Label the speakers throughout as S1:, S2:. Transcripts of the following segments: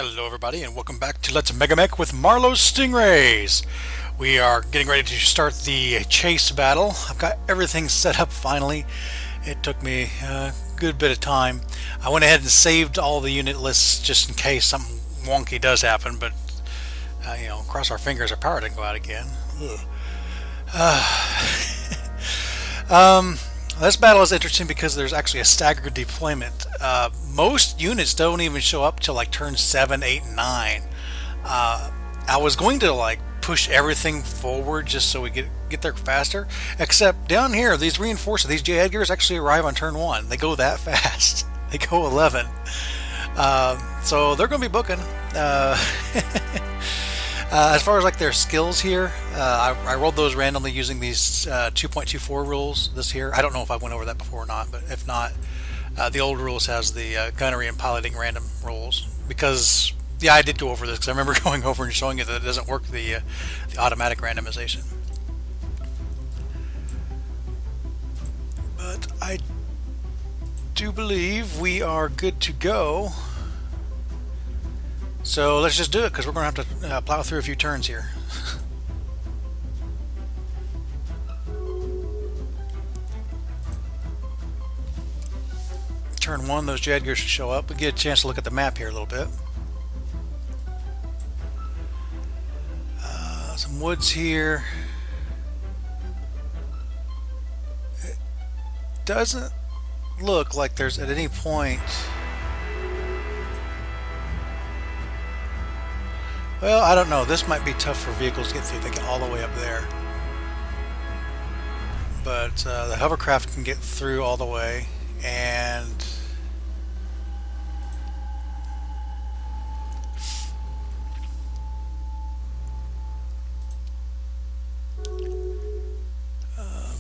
S1: Hello everybody and welcome back to Let's Megamek with Marlow's Stingrays. We are getting ready to start the chase battle. I've got everything set up finally. It took me a good bit of time. I went ahead and saved all the unit lists just in case something wonky does happen, but cross our fingers our power didn't go out again. This battle is interesting because there's actually a staggered deployment. Most units don't even show up till like turn 7, 8, and 9. I was going to like push everything forward just so we get there faster, except down here these reinforcers, these J. Edgars actually arrive on turn 1. They go that fast. They go 11. So they're going to be booking. As far as like their skills here, I rolled those randomly using these 2.24 rules this here. I don't know if I went over that before or not, but if not, the old rules has the gunnery and piloting random rules. Because, yeah, I did go over this because I remember going over and showing you that it doesn't work the automatic randomization. But I do believe we are good to go. So let's just do it because we're going to have to plow through a few turns here. Turn 1, those J. Edgars should show up. We get a chance to look at the map here a little bit. Some woods here. It doesn't look like there's at any point... Well, I don't know. This might be tough for vehicles to get through. They get all the way up there. But the hovercraft can get through all the way. And...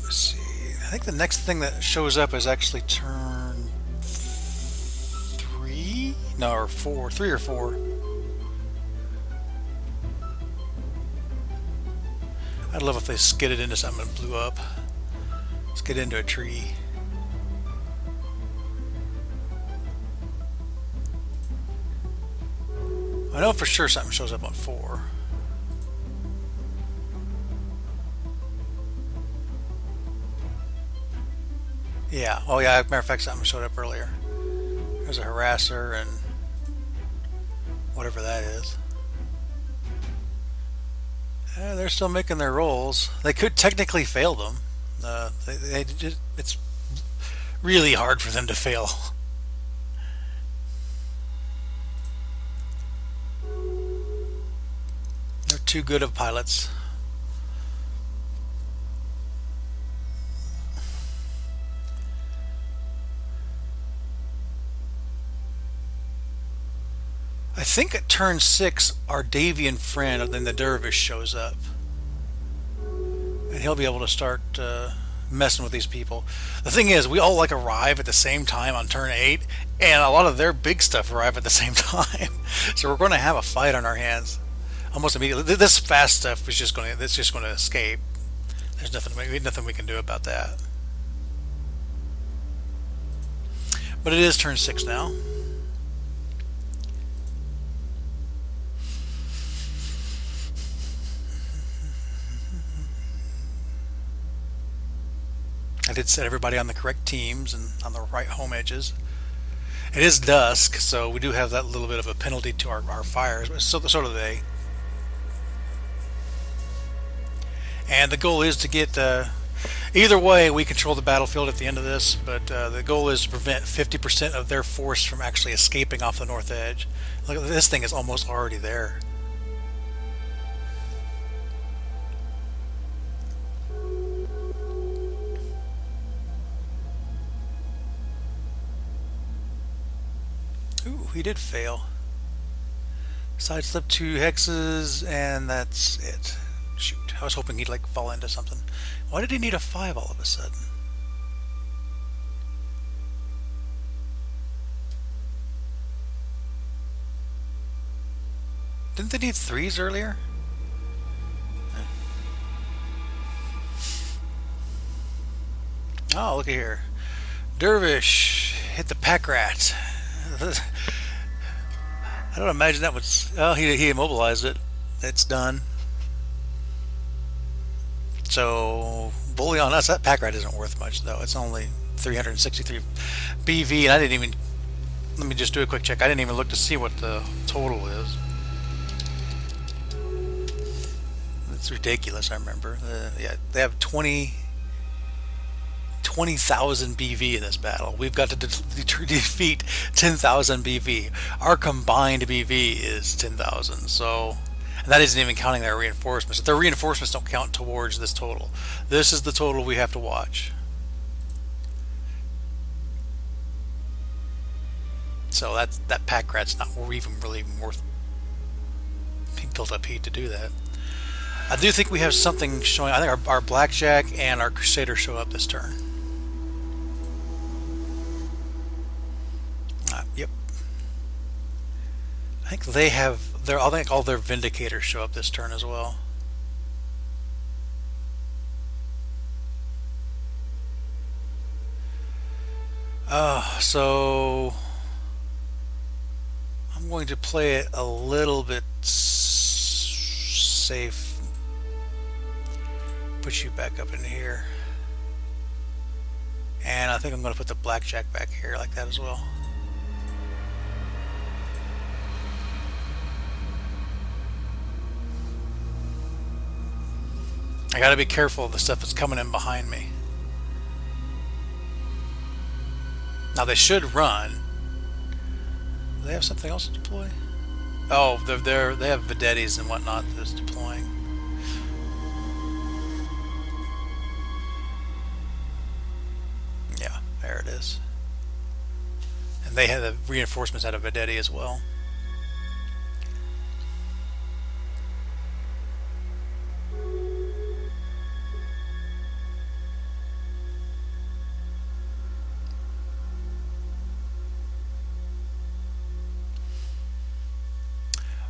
S1: let's see. I think the next thing that shows up is actually turn 3? No, or 4. 3 or 4. I'd love if they skidded into something and blew up. Skid into a tree. I know for sure something shows up on 4. Yeah, oh yeah, matter of fact something showed up earlier. There's a harasser and whatever that is. They're still making their rolls. They could technically fail them. It's really hard for them to fail. They're too good of pilots. I think at turn 6 our Davian friend, then the dervish, shows up. And he'll be able to start messing with these people. The thing is, we all like arrive at the same time on turn 8, and a lot of their big stuff arrive at the same time. So we're going to have a fight on our hands almost immediately. This fast stuff is just going to escape. There's nothing we can do about that. But it is turn 6 now. I did set everybody on the correct teams and on the right home edges. It is dusk, so we do have that little bit of a penalty to our fires, but so do they. And the goal is to get... either way, we control the battlefield at the end of this, but the goal is to prevent 50% of their force from actually escaping off the north edge. Look, this thing is almost already there. Ooh, he did fail. Sideslip 2 hexes, and that's it. Shoot, I was hoping he'd like fall into something. Why did he need a 5 all of a sudden? Didn't they need 3s earlier? Oh, look at here. Dervish hit the pack rat. I don't imagine that was. Oh, he immobilized it. It's done. So bully on us. That pack rat isn't worth much though. It's only 363 BV, and I didn't even. Let me just do a quick check. I didn't even look to see what the total is. It's ridiculous. I remember. Yeah, they have 20,000 BV in this battle. We've got to defeat 10,000 BV. Our combined BV is 10,000. So, and that isn't even counting their reinforcements. Their reinforcements don't count towards this total. This is the total we have to watch. So that pack rat's not even really worth built up heat to do that. I do think we have something showing. I think our Blackjack and our Crusader show up this turn. Yep. I think they have their. I think all their Vindicators show up this turn as well. So I'm going to play it a little bit safe. Put you back up in here. And I think I'm going to put the Blackjack back here like that as well. I got to be careful of the stuff that's coming in behind me. Now they should run. Do they have something else to deploy? Oh, they have Vedettis and whatnot that's deploying. Yeah, there it is. And they have the reinforcements out of Vedetti as well.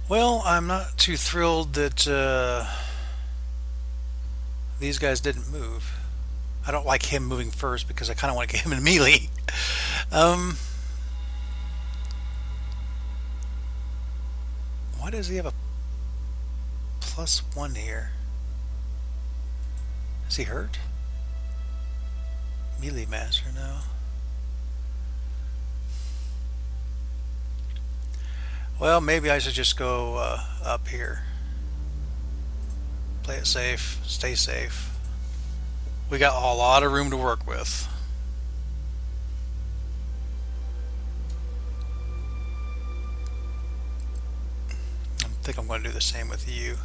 S1: Well, I'm not too thrilled that these guys didn't move. I don't like him moving first because I kind of want to get him in melee. Why does he have a +1 here? Is he hurt? Melee master, no. Well, maybe I should just go up here. Play it safe, stay safe. We got a lot of room to work with. I think I'm going to do the same with you.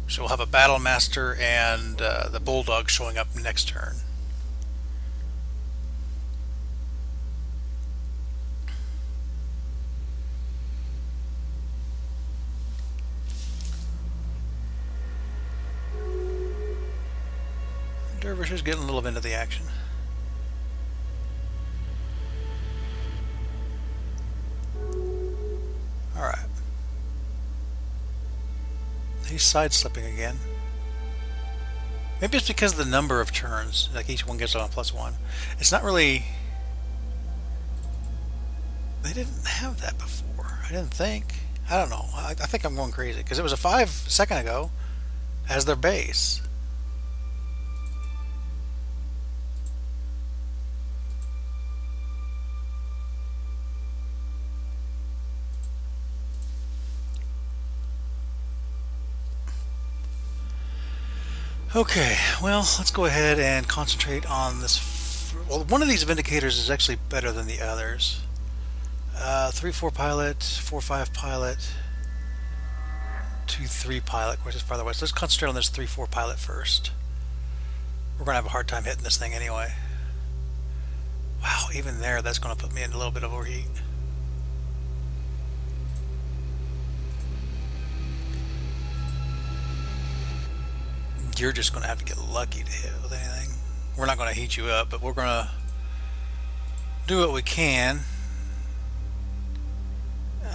S1: So we'll have a Battle Master and the Bulldog showing up next turn. Dervish is getting a little bit into the action. Alright. He's sidestepping again. Maybe it's because of the number of turns, like each one gets on a +1. It's not really... They didn't have that before. I didn't think. I don't know. I think I'm going crazy because it was a 5 a second ago as their base. Okay, well, let's go ahead and concentrate on this. Well, one of these Vindicators is actually better than the others. 3-4 pilot, 4-5 pilot, 2-3 pilot, which is farther west. Let's concentrate on this 3-4 pilot first. We're going to have a hard time hitting this thing anyway. Wow, even there, that's going to put me in a little bit of overheat. You're just going to have to get lucky to hit with anything. We're not going to heat you up, but we're going to do what we can.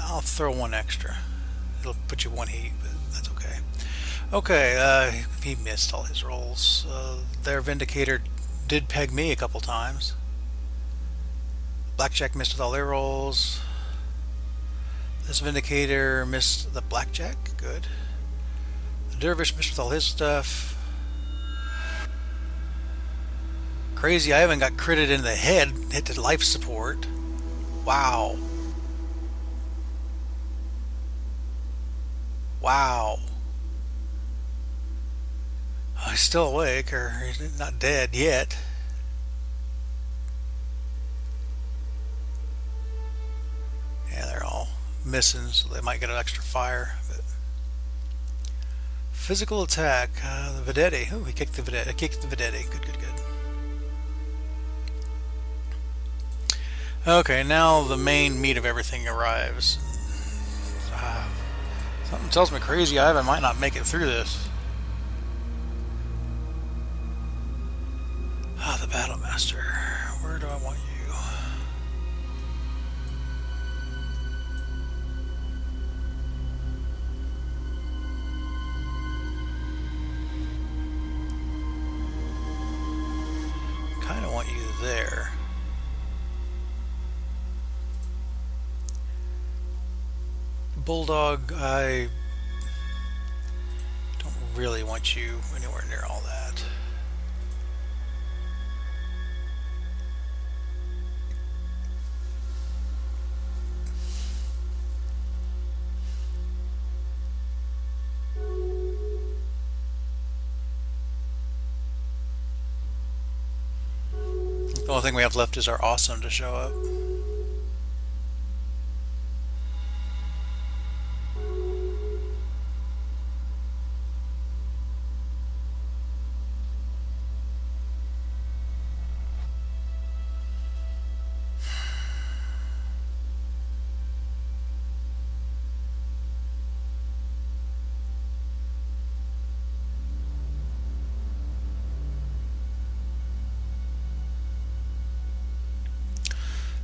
S1: I'll throw one extra. It'll put you 1 heat, but that's okay. Okay, he missed all his rolls. Their Vindicator did peg me a couple times. Blackjack missed with all their rolls. This Vindicator missed the Blackjack. Good. The Dervish missed with all his stuff. Crazy, I haven't got critted in the head. Hit the life support. Wow. Wow. Oh, he's still awake, or he's not dead yet. Yeah, they're all missing, so they might get an extra fire. But physical attack, the Vedetti. Oh, he kicked the Vedetti. Kicked the Vedetti. Good, good, good. Okay, now the main meat of everything arrives. Something tells me Crazy Ivan might not make it through this. The Battle Master. Where do I want you? Kind of want you there. Bulldog, I don't really want you anywhere near all that. The only thing we have left is our Awesome to show up.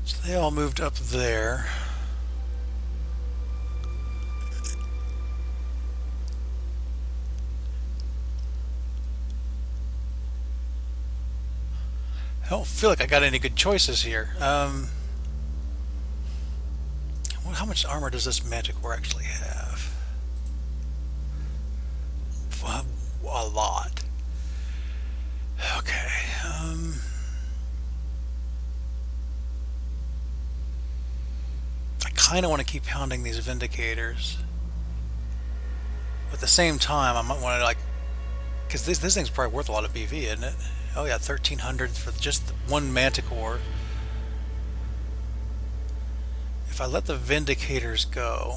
S1: So they all moved up there. I don't feel like I got any good choices here. How much armor does this Manticore actually have? A lot. Okay. I kind of want to keep pounding these Vindicators. But at the same time, I might want to, like, because this thing's probably worth a lot of BV, isn't it? Oh yeah, 1,300 for just one Manticore. If I let the Vindicators go,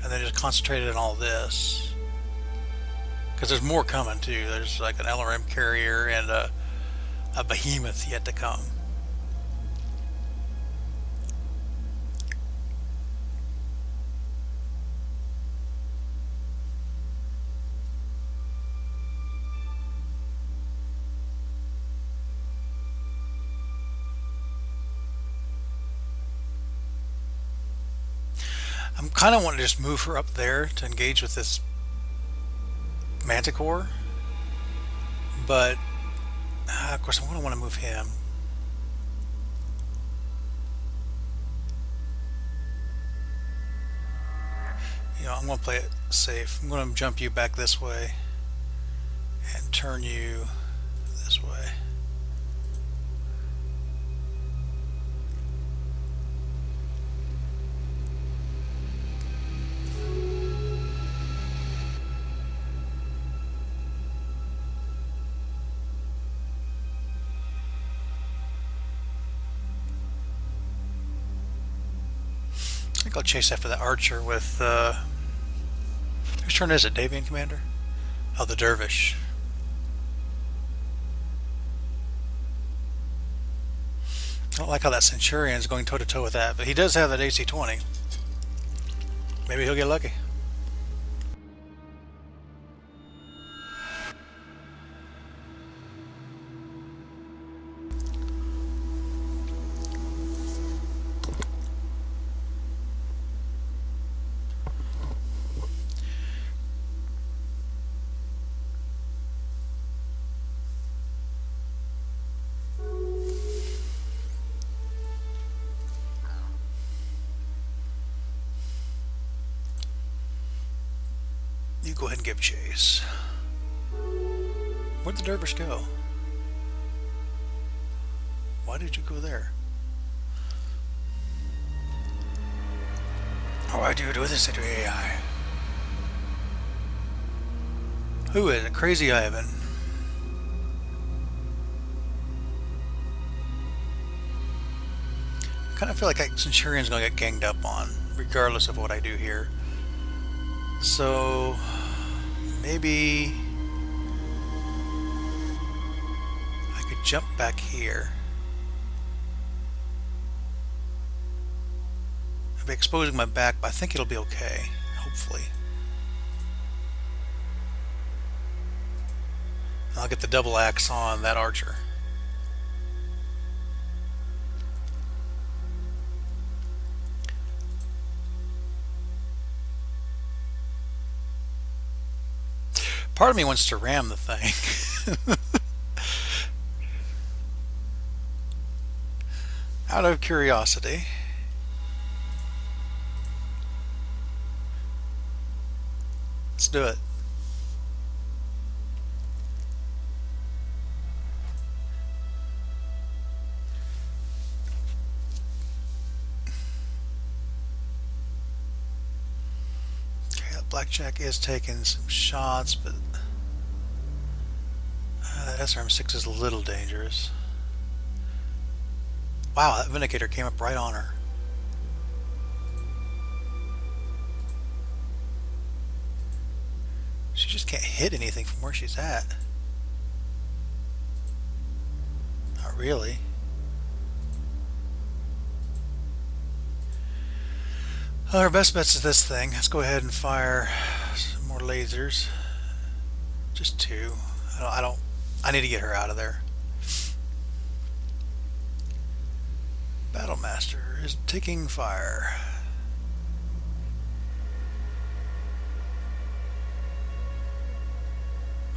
S1: and then just concentrated on all this, because there's more coming too. There's like an LRM carrier and a behemoth yet to come. I'm kind of wanting to just move her up there to engage with this Manticore, but of course I want to move him. You know, I'm going to play it safe. I'm going to jump you back this way and turn you this way. I think I'll chase after that archer with, whose turn is it, Davian Commander? Oh, the Dervish. I don't like how that Centurion's going toe-to-toe with that, but he does have that AC-20. Maybe he'll get lucky. You go ahead and give chase. Where'd the dervish go? Why did you go there? Oh, I do with this AI. Who is it? Crazy Ivan. I kind of feel like Centurion's gonna get ganged up on, regardless of what I do here. So maybe I could jump back here. I'll be exposing my back, but I think it'll be okay, hopefully. I'll get the double axe on that archer. Part of me wants to ram the thing. Out of curiosity. Let's do it. Blackjack is taking some shots, but that SRM6 is a little dangerous. Wow, that Vindicator came up right on her. She just can't hit anything from where she's at. Not really. Well, our best bets is this thing. Let's go ahead and fire some more lasers. Just two. I need to get her out of there. Battlemaster is taking fire.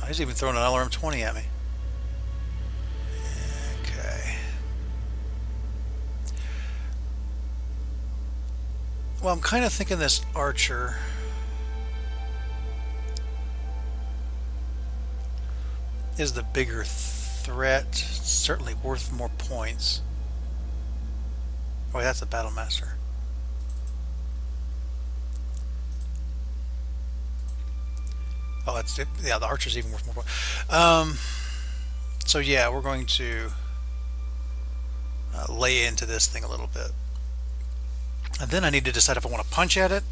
S1: Oh, he's even throwing an LRM-20 at me. Okay. Well, I'm kind of thinking this archer is the bigger threat. It's certainly worth more points. Oh, that's the Battlemaster. Oh, that's it. Yeah, the archer's even worth more points. So yeah, we're going to lay into this thing a little bit. And then I need to decide if I want to punch at it,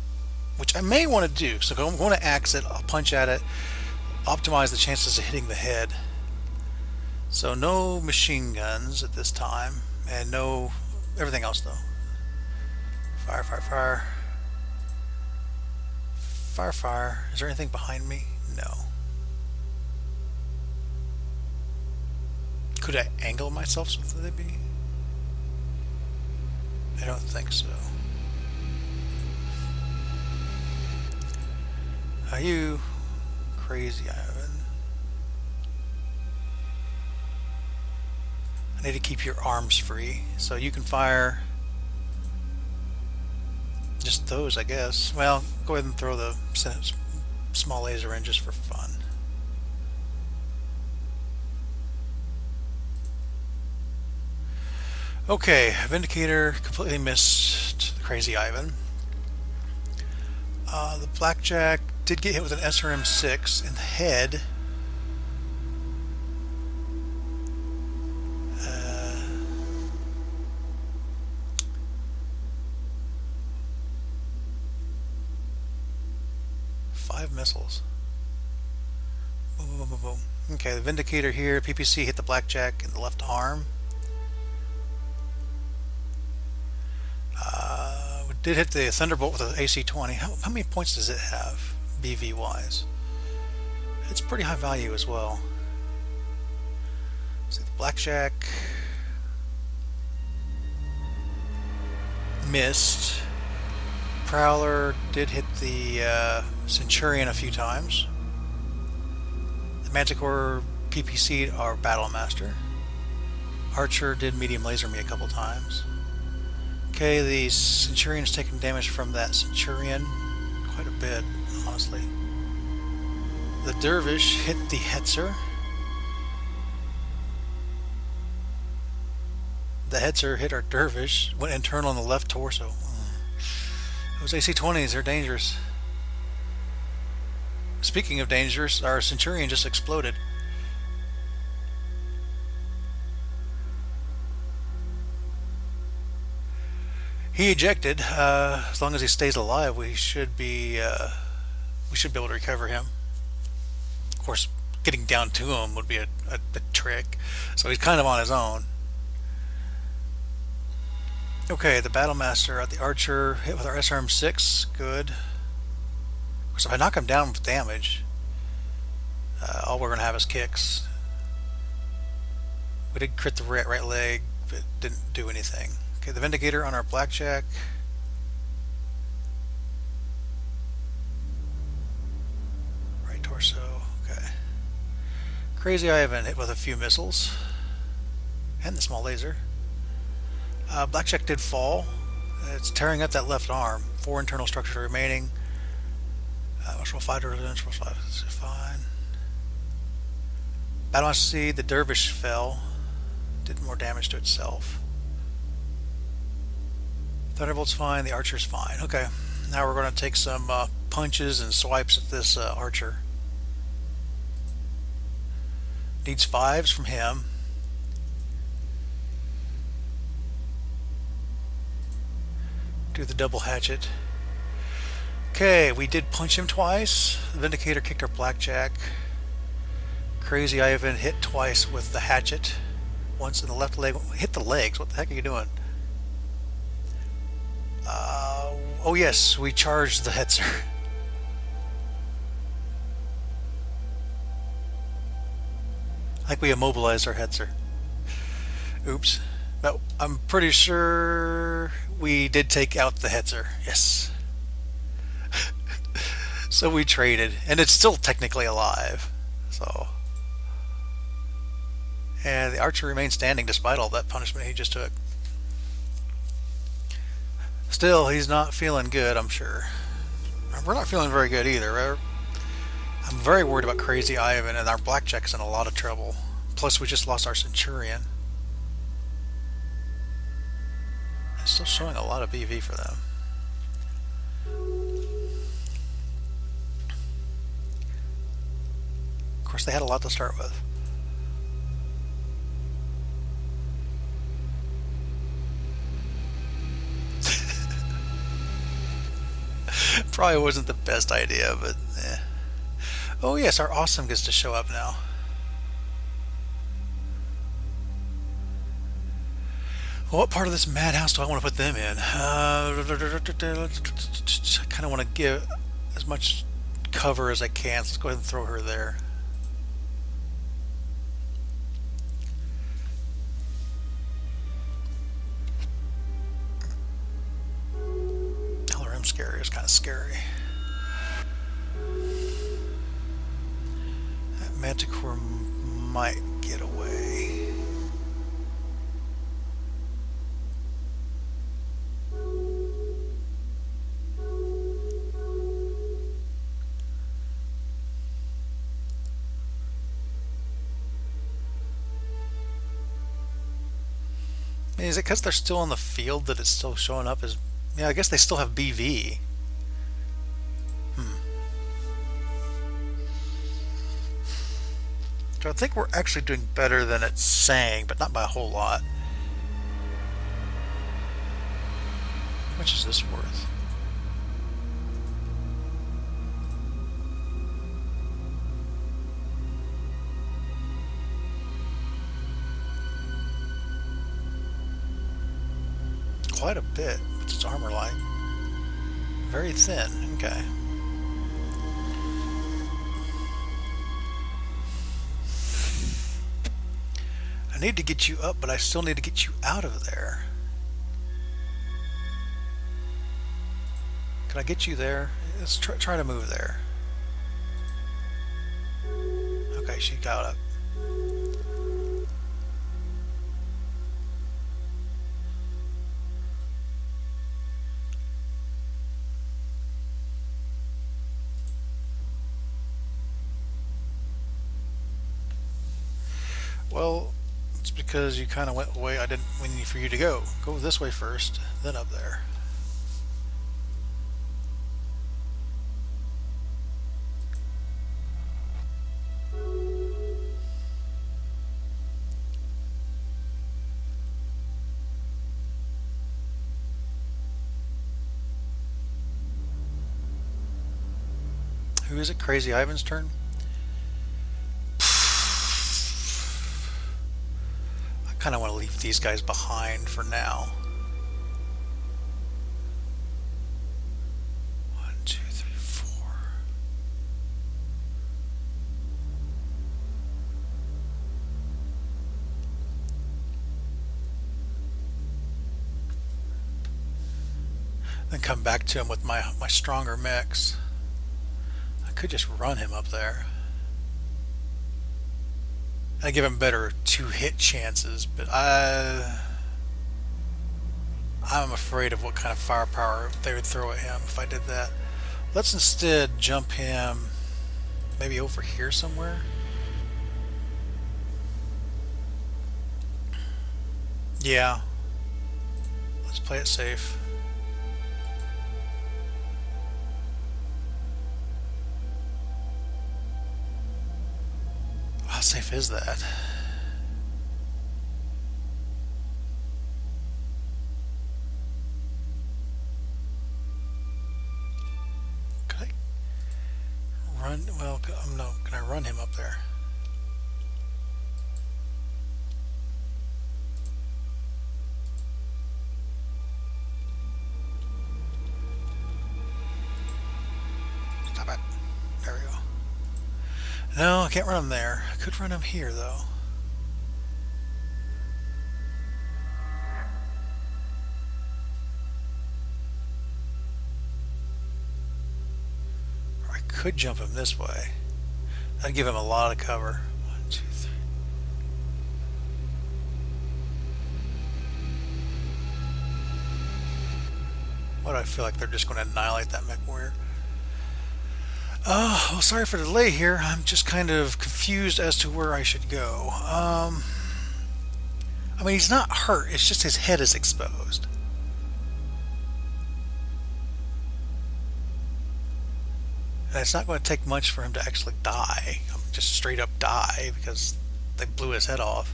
S1: which I may want to do. So I'm going to axe it, I'll punch at it, optimize the chances of hitting the head. So no machine guns at this time, and no everything else though. Fire, fire, fire. Fire, fire. Is there anything behind me? No. Could I angle myself so that they'd be? I don't think so. Are you crazy, Ivan? I need to keep your arms free, so you can fire just those, I guess. Well, go ahead and throw the small laser in just for fun. Okay, Vindicator completely missed the Crazy Ivan. The Blackjack did get hit with an SRM6 in the head. Five missiles. Boom, boom, boom, boom, boom. Okay, the Vindicator here, PPC hit the Blackjack in the left arm. We did hit the Thunderbolt with an AC-20. How many points does it have, BV wise? It's pretty high value as well. See, the Blackjack missed. Prowler did hit the Centurion a few times. The Manticore PPC'd our Battlemaster. Archer did medium laser me a couple times. Okay, the Centurion's taking damage from that Centurion quite a bit, honestly. The dervish hit the Hetzer. The Hetzer hit our dervish, went internal on the left torso. Those AC-20s, they're dangerous. Speaking of dangerous, our Centurion just exploded. He ejected. As long as he stays alive, we should be able to recover him. Of course, getting down to him would be a trick. So he's kind of on his own. Okay, the Battlemaster, the Archer hit with our SRM-6. Good. So if I knock him down with damage, all we're going to have is kicks. We did crit the right leg, but didn't do anything. Okay, the Vindicator on our Blackjack. Right torso. Okay. Crazy Ivan hit with a few missiles. And the small laser. Blackjack did fall. It's tearing up that left arm. 4 internal structures remaining. Marshal 5 to Marshal 5 is fine. Battlemaster, the Dervish fell. Did more damage to itself. Thunderbolt's fine. The Archer's fine. Okay. Now we're going to take some punches and swipes at this Archer. Needs 5s from him. Do the double hatchet. Okay, we did punch him twice. The Vindicator kicked our Blackjack. Crazy Ivan hit twice with the hatchet. Once in the left leg. Hit the legs. What the heck are you doing? Oh yes, we charged the Hetzer. Like we immobilized our Hetzer. Oops. But I'm pretty sure we did take out the Hetzer. Yes. So we traded, and it's still technically alive. So, and the Archer remains standing despite all that punishment he just took. Still, he's not feeling good, I'm sure. We're not feeling very good either. I'm very worried about Crazy Ivan, and our Blackjack's in a lot of trouble. Plus, we just lost our Centurion. It's still showing a lot of BV for them. Of course, they had a lot to start with. Probably wasn't the best idea, but eh. Oh yes, our Awesome gets to show up now. Well, what part of this madhouse do I want to put them in? I kind of want to give as much cover as I can, so let's go ahead and throw her there. Scary. It's kind of scary. That Manticore might get away. Is it because they're still in the field that it's still showing up as... Yeah, I guess they still have BV. So I think we're actually doing better than it's saying, but not by a whole lot. How much is this worth? Quite a bit. What's its armor like? Very thin. Okay. I need to get you up, but I still need to get you out of there. Can I get you there? Let's try to move there. Okay, she got up. Well, it's because you kind of went away. I didn't mean for you to go. Go this way first, then up there. Who is it? Crazy Ivan's turn? I kind of want to leave these guys behind for now. 1, 2, 3, 4. Then come back to him with my stronger mix. Could just run him up there. I give him better 2-hit chances, but I'm afraid of what kind of firepower they would throw at him if I did that. Let's instead jump him maybe over here somewhere. Yeah. Let's play it safe. How safe is that? Can I run? Well, no. Can I run him up there? Stop it. There we go. No, I can't run him there. I could run him here, though. Or I could jump him this way. That'd give him a lot of cover. 1, 2, 3. Why do I feel like they're just going to annihilate that mech warrior? Well, sorry for the delay here. I'm just kind of confused as to where I should go. I mean, he's not hurt. It's just his head is exposed. And it's not going to take much for him to actually die. Just straight up die because they blew his head off.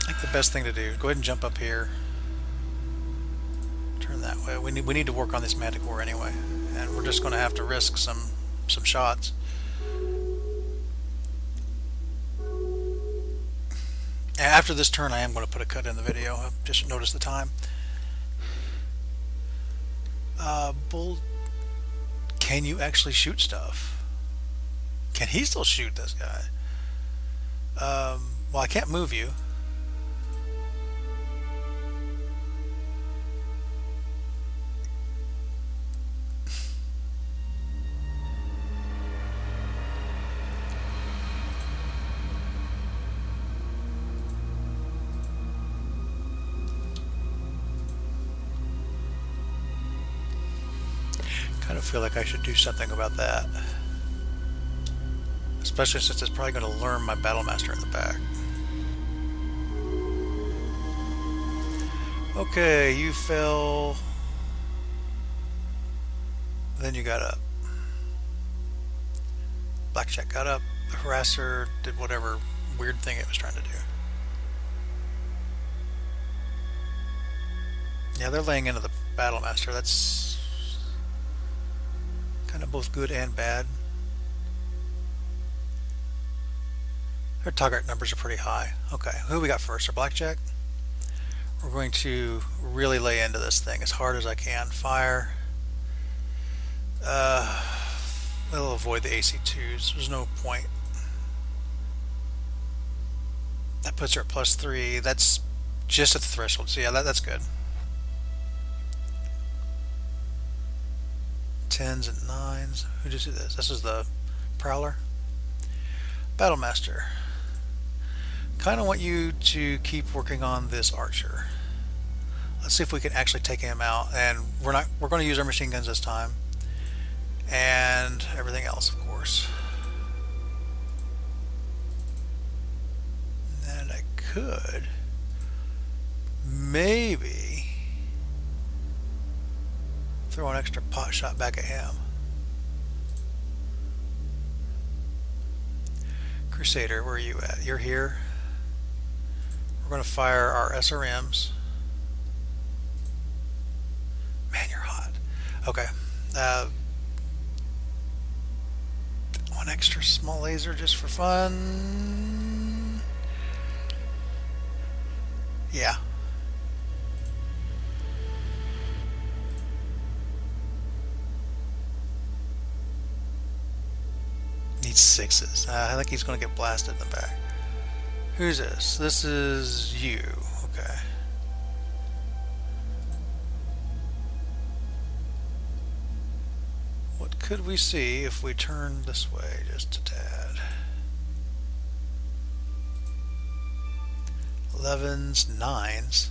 S1: I think the best thing to do is go ahead and jump up here. Turn that way. We need to work on this Manticore anyway, and we're just going to have to risk some shots. And after this turn, I am going to put a cut in the video. I've just noticed the time. Bull, can you actually shoot stuff? Can he still shoot this guy? Well, I can't move you. Kind of feel like I should do something about that, especially since it's probably going to learn my Battlemaster in the back. Okay, you fell, then you got up. Blackjack got up, the harasser did whatever weird thing it was trying to do. Yeah, they're laying into the Battlemaster. That's kind of both good and bad. Their target numbers are pretty high. Okay, who we got first? Our Blackjack? We're going to really lay into this thing as hard as I can. Fire. We'll avoid the AC2s. There's no point. That puts her at +3. That's just at the threshold. So yeah, that's good. 10s and 9s. Who just did this? This is the Prowler. Battlemaster. Kind of want you to keep working on this Archer. Let's see if we can actually take him out. And we're going to use our machine guns this time. and everything else, of course. And I could maybe throw an extra pot shot back at him. Crusader, where are you at? You're here. We're going to fire our SRMs. Man, you're hot. Okay. One extra small laser just for fun. Yeah. Needs sixes. I think he's going to get blasted in the back. Who's this? This is you. Okay. What could we see if we turn this way just a tad? 11s, 9s,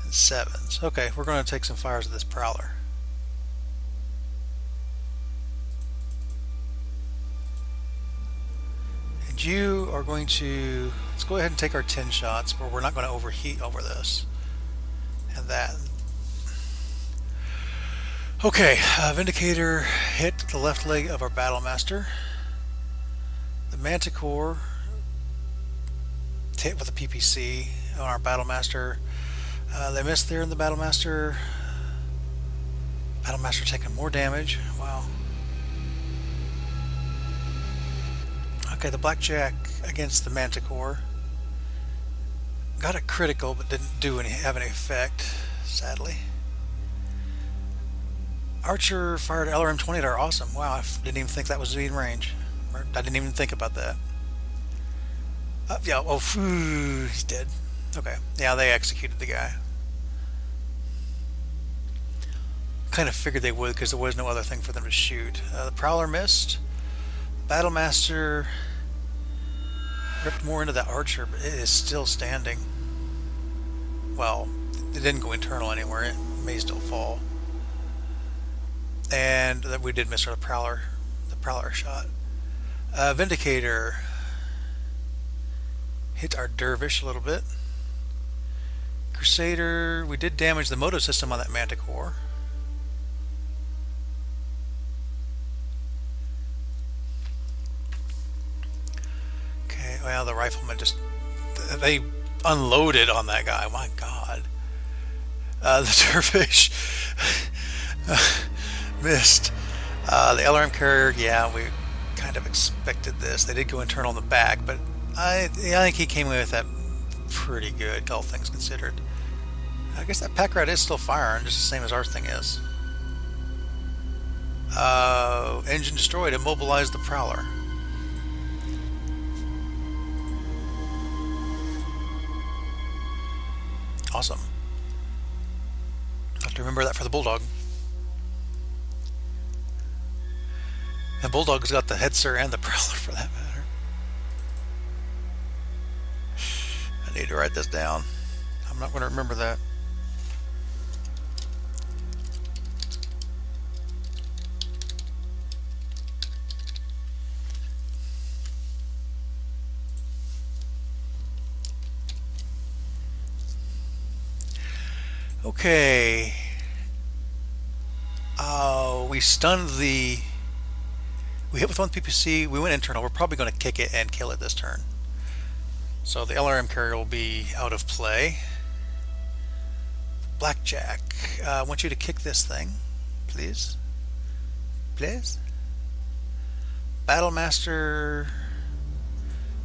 S1: and 7s. Okay, we're going to take some fires at this Prowler. And you are going to... Let's go ahead and take our 10 shots, but we're not going to overheat over this. And that... Okay, Vindicator hit the left leg of our Battlemaster. The Manticore hit with a PPC on our Battlemaster. They missed there in the Battlemaster. Battlemaster taking more damage. Wow. Okay, the Blackjack against the Manticore. Got a critical, but didn't have any effect, sadly. Archer fired LRM-20 at our Awesome. Wow, I didn't even think that was in range. I didn't even think about that. Yeah, oh, he's dead. Okay, yeah, they executed the guy. Kind of figured they would because there was no other thing for them to shoot. The Prowler missed. Battlemaster ripped more into that Archer, but it is still standing. Well, it didn't go internal anywhere. It may still fall. And that we did miss our Prowler, the Prowler shot. Vindicator hit our Dervish a little bit. Crusader, we did damage the moto system on that Manticore. Okay, well, the Rifleman just... They unloaded on that guy. My God. The Dervish... missed. The LRM carrier, yeah, we kind of expected this. They did go internal in the back, but I think he came away with that pretty good, all things considered. I guess that pack rat is still firing, just the same as our thing is. Engine destroyed. Immobilized the Prowler. Awesome. Have to remember that for the Bulldog. The Bulldog's got the Hetzer and the Prowler for that matter. I need to write this down. I'm not going to remember that. Okay. We stunned the... We hit with one PPC, we went internal, we're probably going to kick it and kill it this turn. So the LRM carrier will be out of play. Blackjack, I want you to kick this thing, please. Please. Battlemaster,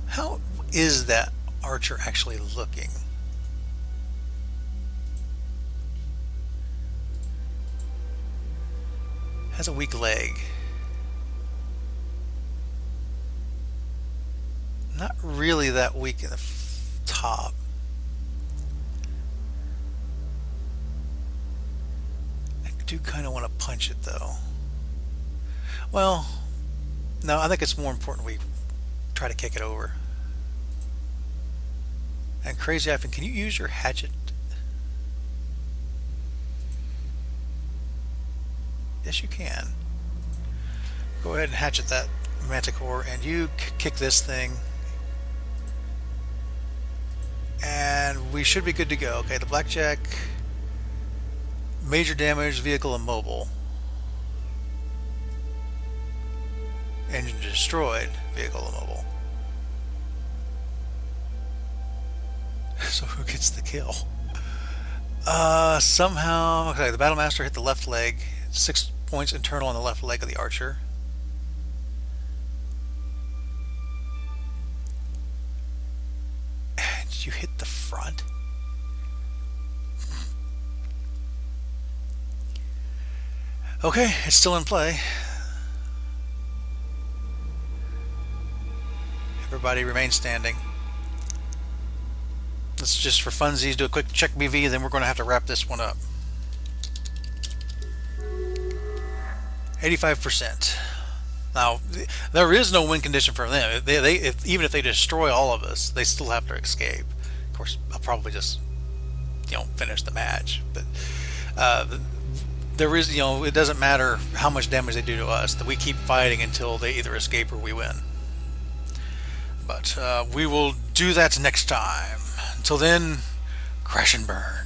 S1: how is that Archer actually looking? Has a weak leg. Not really that weak in the top. I do kind of want to punch it though. Well, no, I think it's more important we try to kick it over. And Crazy Ivan, can you use your hatchet? Yes, Yes, you can. Go ahead and hatchet that Manticore, and you kick this thing. And we should be good to go. Okay, the Blackjack, major damage, vehicle immobile. Engine destroyed, vehicle immobile. So who gets the kill? Somehow, okay, the Battlemaster hit the left leg. 6 points internal on the left leg of the Archer. And you hit the front. Okay, it's still in play. Everybody remain standing. Let's just for funsies do a quick check BV, then we're going to have to wrap this one up. 85%. Now, there is no win condition for them. Even if they destroy all of us, they still have to escape. Of course, I'll probably just, finish the match. But there is, it doesn't matter how much damage they do to us. That we keep fighting until they either escape or we win. But we will do that next time. Until then, crash and burn.